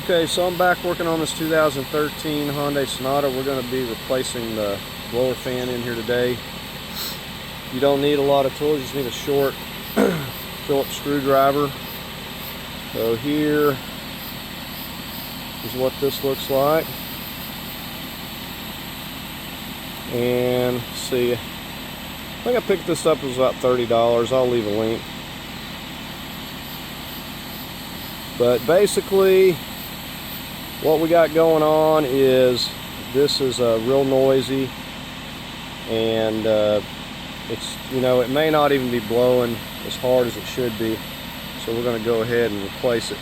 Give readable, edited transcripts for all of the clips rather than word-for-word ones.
Okay, so I'm back working on this 2013 Hyundai Sonata. We're going to be replacing the blower fan in here today. You don't need a lot of tools, you just need a short Phillips screwdriver. So here is what this looks like. And let's see, I think I picked this up, it was about $30. I'll leave a link. But basically, what we got going on is this is real noisy, and it's, you know, it may not even be blowing as hard as it should be. So we're going to go ahead and replace it.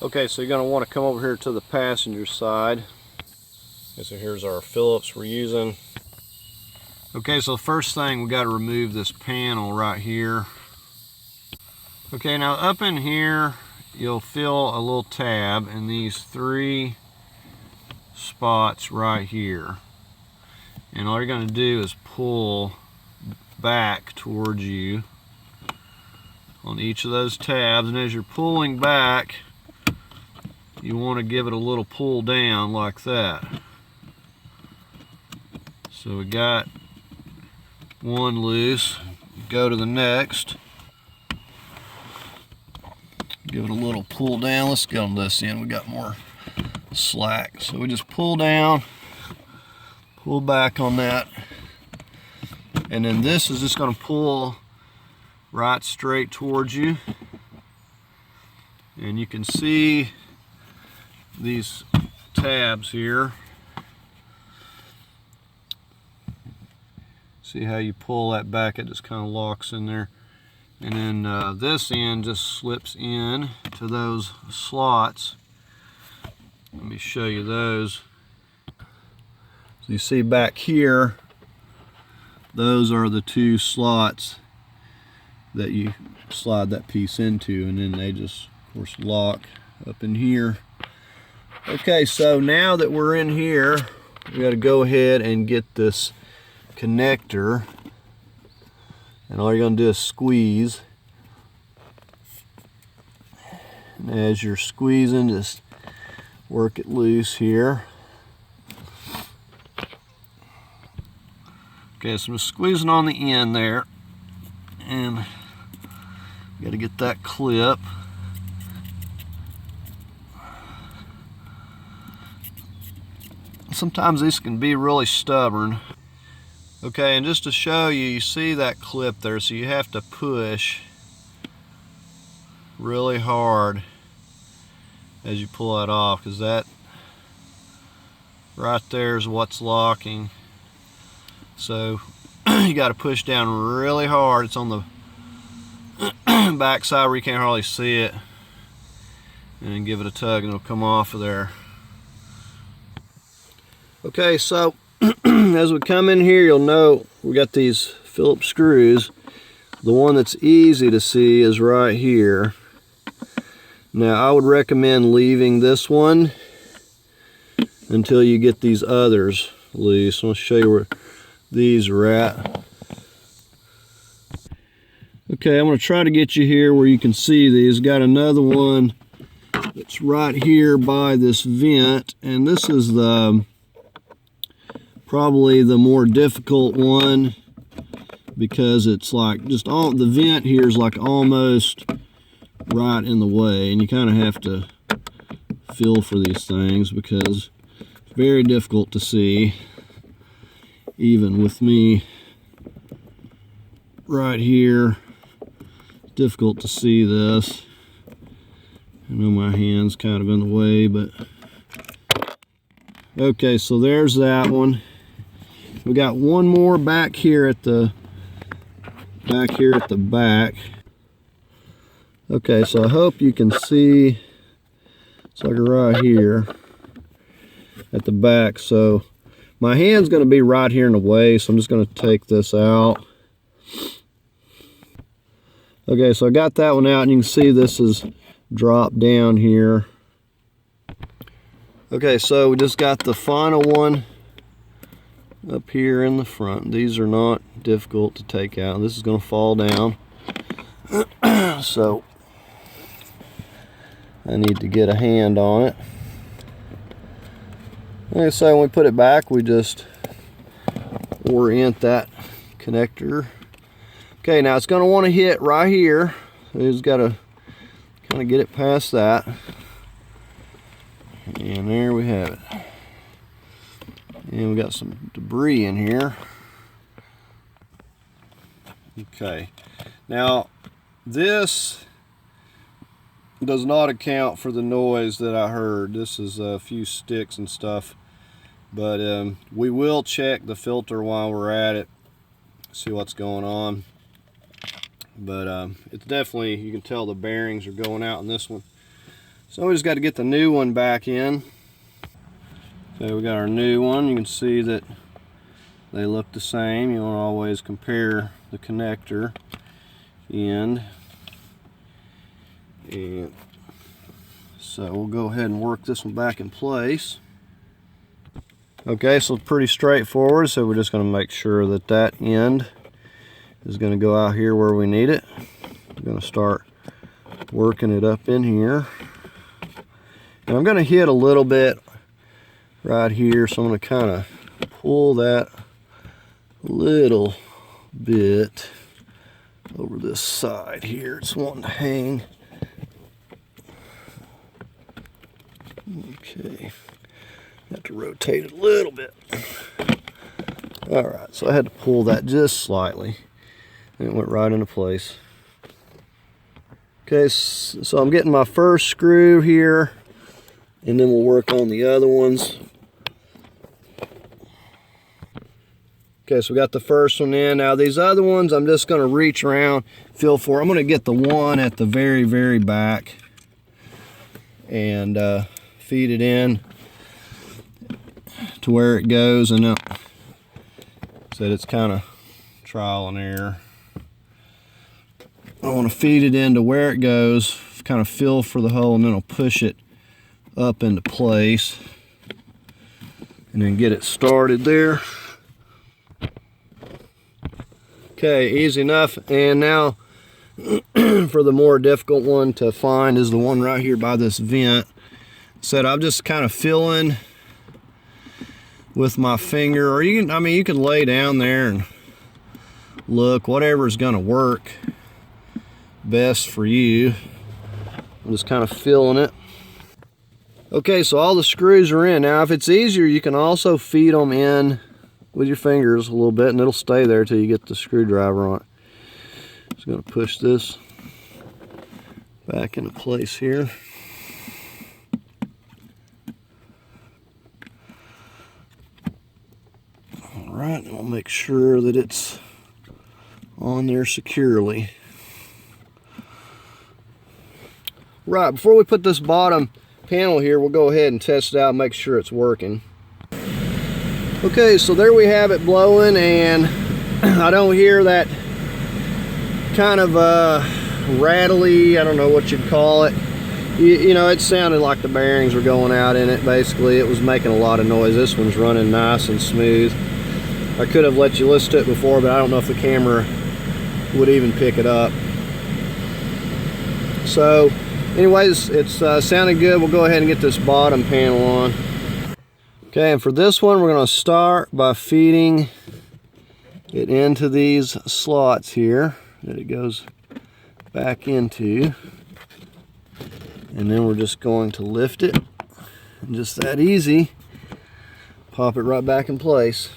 Okay, so you're going to want to come over here to the passenger side. Okay, so here's our Phillips we're using. Okay, so the first thing, we got to remove this panel right here. Okay, now up in here you'll feel a little tab in these three spots right here, and all you're going to do is pull back towards you on each of those tabs, and as you're pulling back you want to give it a little pull down like that. So we got one loose, go to the next, give it a little pull down. Let's go on this end, we got more slack. So we just pull down, pull back on that, and then this is just going to pull right straight towards you. And you can see these tabs here. See how you pull that back, it just kind of locks in there. And then this end just slips in to those slots. Let me show you those. So you see back here, those are the two slots that you slide that piece into, and then they just, of course, lock up in here. Okay, so now that we're in here, we got to go ahead and get this connector, and all you're going to do is squeeze. And as you're squeezing, just work it loose here. Okay, so I'm just squeezing on the end there, and got to get that clip. Sometimes these can be really stubborn. Okay, and just to show you, you see that clip there, so you have to push really hard as you pull that off, because that right there is what's locking. So you got to push down really hard. It's on the back side where you can't hardly see it, and then give it a tug and it'll come off of there. Okay, so as we come in here, you'll know we got these Phillips screws. The one that's easy to see is right here. Now I would recommend leaving this one until you get these others loose. I'll show you where these are at. Okay, I'm going to try to get you here where you can see these. Got another one that's right here by this vent, and this is the probably the more difficult one, because it's like just all the vent here is like almost right in the way, and you kind of have to feel for these things because it's very difficult to see, even with me right here. It's difficult to see this. I know my hand's kind of in the way, but okay, so there's that one. We got one more back here at the back. Okay, so I hope you can see, it's like right here at the back. So my hand's going to be right here in the way, so I'm just going to take this out. Okay, so I got that one out, and you can see this is dropped down here. Okay, so we just got the final one up here in the front. These are not difficult to take out. This is going to fall down. So I need to get a hand on it. Like I say, when we put it back, we just orient that connector. Okay, now it's going to want to hit right here. So he's got to kind of get it past that. And there we have it. And we got some debris in here. Okay, now this does not account for the noise that I heard. This is a few sticks and stuff, but we will check the filter while we're at it, see what's going on. But it's definitely, you can tell the bearings are going out in this one. So we just got to get the new one back in. Okay, we got our new one. You can see that they look the same. You want to always compare the connector end. And so we'll go ahead and work this one back in place. Okay, so it's pretty straightforward. So we're just going to make sure that that end is going to go out here where we need it. I'm going to start working it up in here. And I'm going to hit a little bit right here, so I'm going to kind of pull that a little bit over this side here. It's wanting to hang. Okay, have to rotate it a little bit. All right, so I had to pull that just slightly, and it went right into place. Okay, so I'm getting my first screw here, and then we'll work on the other ones. Okay, so we got the first one in. Now these other ones, I'm just going to reach around, feel for. I'm going to get the one at the very, very back and feed it in to where it goes. And said it's kind of trial and error. I want to feed it into where it goes, kind of feel for the hole, and then I'll push it up into place and then get it started there. Okay, easy enough. And now for the more difficult one to find is the one right here by this vent. So I'm just kind of feeling with my finger, or you can, you can lay down there and look, whatever's gonna work best for you. I'm just kind of feeling it. Okay, so all the screws are in. Now if it's easier, you can also feed them in with your fingers a little bit, and it'll stay there till you get the screwdriver on it. Just gonna push this back into place here. All right, and I'll make sure that it's on there securely. Right, before we put this bottom panel here, we'll go ahead and test it out and make sure it's working. Okay, so there we have it blowing, and I don't hear that kind of rattly, I don't know what you'd call it. You know, it sounded like the bearings were going out in it. Basically, it was making a lot of noise. This one's running nice and smooth. I could have let you listen to it before, but I don't know if the camera would even pick it up. So anyways, it's sounding good. We'll go ahead and get this bottom panel on. Okay, and for this one, we're going to start by feeding it into these slots here that it goes back into. And then we're just going to lift it, and just that easy, pop it right back in place.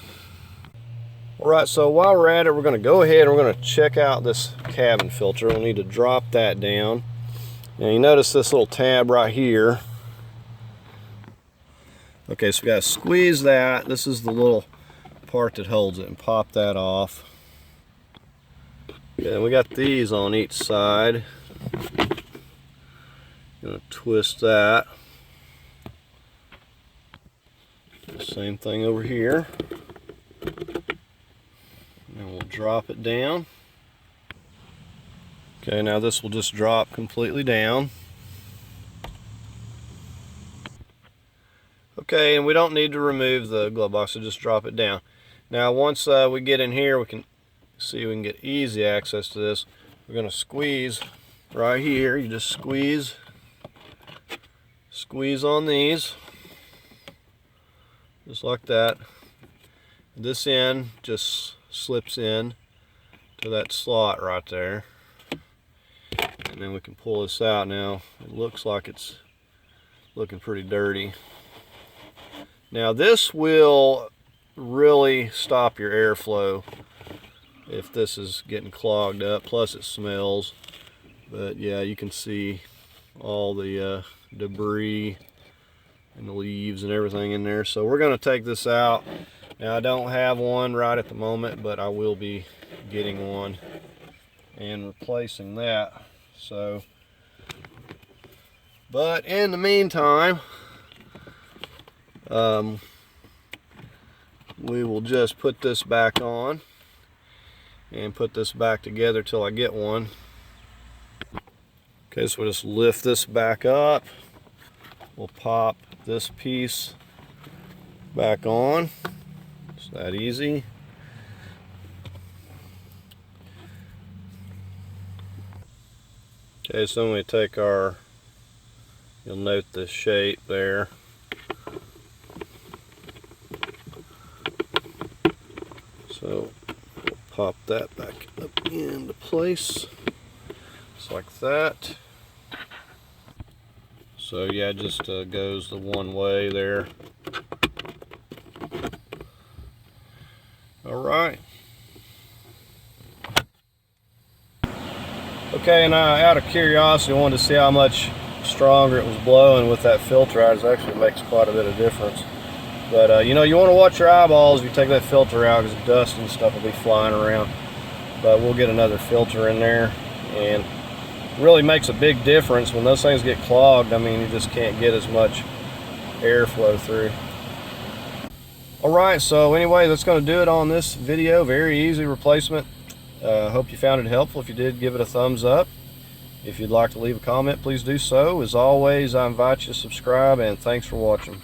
All right, so while we're at it, we're going to go ahead and we're going to check out this cabin filter. We'll need to drop that down. Now you notice this little tab right here. Okay, so we got to squeeze that. This is the little part that holds it, and pop that off. Okay, we got these on each side. Gonna twist that. Same thing over here. And we'll drop it down. Okay, now this will just drop completely down. Okay, and we don't need to remove the glove box, so just drop it down. Now once we get in here, we can see we can get easy access to this. We're going to squeeze right here. You just squeeze Squeeze on these, just like that. This end just slips in to that slot right there. And then we can pull this out now. It looks like it's looking pretty dirty. Now this will really stop your airflow if this is getting clogged up, plus it smells. But yeah, you can see all the debris and the leaves and everything in there. So we're going to take this out. Now I don't have one right at the moment, but I will be getting one and replacing that. So, but in the meantime, we will just put this back on and put this back together till I get one. Okay, so we'll just lift this back up. We'll pop this piece back on. It's that easy. Okay, so when we take our, you'll note the shape there. So we'll pop that back up into place, just like that. So yeah, it just goes the one way there. All right. Okay, and out of curiosity, I wanted to see how much stronger it was blowing with that filter out. It actually makes quite a bit of difference. But you know, you want to watch your eyeballs if you take that filter out, because dust and stuff will be flying around. But we'll get another filter in there, and it really makes a big difference when those things get clogged. I mean, you just can't get as much airflow through. Alright, so anyway, that's going to do it on this video. Very easy replacement. Hope you found it helpful. If you did, give it a thumbs up. If you'd like to leave a comment, please do so. As always, I invite you to subscribe, and thanks for watching.